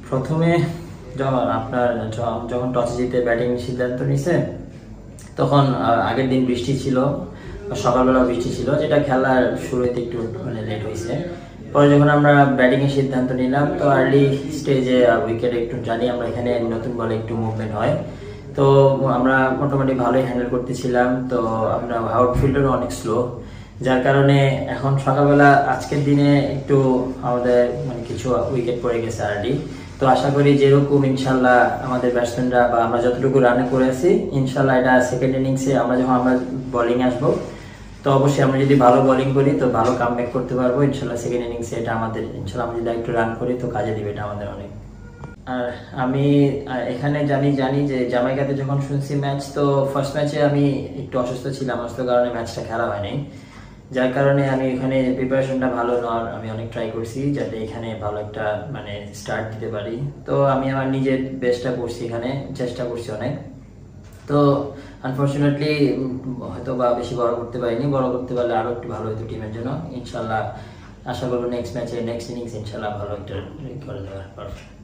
প্রথমে যখন টসে জিতে ব্যাটিং সিদ্ধান্ত নিছে তখন আগের দিন বৃষ্টি ছিল, সকালবেলা বৃষ্টি ছিল, যেটা খেলার শুরুতে একটু মানে লেট হয়েছে। পরে যখন আমরা ব্যাটিং এর সিদ্ধান্ত নিলাম তো আর্লি স্টেজে উইকেট একটু জানি আমরা এখানে নতুন বলে একটু মুভমেন্ট হয়, তো আমরা মোটামুটি ভালোই হ্যান্ডেল করতেছিলাম। তো আমরা আউটফিল্ডারও অনেক স্লো, যার কারণে এখন সকালবেলা আজকের দিনে একটু আমাদের মানে কিছু উইকেট পড়ে গেছে আর্লি। তো আশা করি যেরকম ইনশাল্লাহ আমাদের ব্যাটসম্যানরা বা আমরা যতটুকু রানে করেছি ইনশাল্লাহ এটা সেকেন্ড ইনিংসে আমরা বোলিং আসবো, তো অবশ্যই আমরা যদি ভালো বোলিং করি তো ভালো কামব্যাক করতে পারবো ইনশাল্লাহ সেকেন্ড ইনিংসে। এটা আমাদের ইনশাল্লাহ আমরা যদি একটু রান করি তো কাজে দিবে এটা আমাদের অনেক। আর আমি এখানে জানি যে জামাইকাতে যখন শুনছি ম্যাচ, তো ফার্স্ট ম্যাচে আমি একটু অসুস্থ ছিলাম, অসুস্থ কারণে ম্যাচটা খেলা হয়নি, যার কারণে আমি এখানে প্রিপারেশনটা ভালো নেওয়ার আমি অনেক ট্রাই করছি যাতে এখানে ভালো একটা মানে স্টার্ট দিতে পারি। তো আমি আমার নিজের বেস্টটা করছি, এখানে চেষ্টা করছি অনেক। তো আনফর্চুনেটলি হয়তো বা বেশি বড় করতে পারিনি, বড় করতে পারলে আরো একটু ভালো হতো টিমের জন্য। ইনশাল্লাহ আশা করবো নেক্সট ম্যাচে নেক্সট ইনিংস ইনশাল্লাহ ভালো একটা করে দেওয়ার। পারফেক্ট।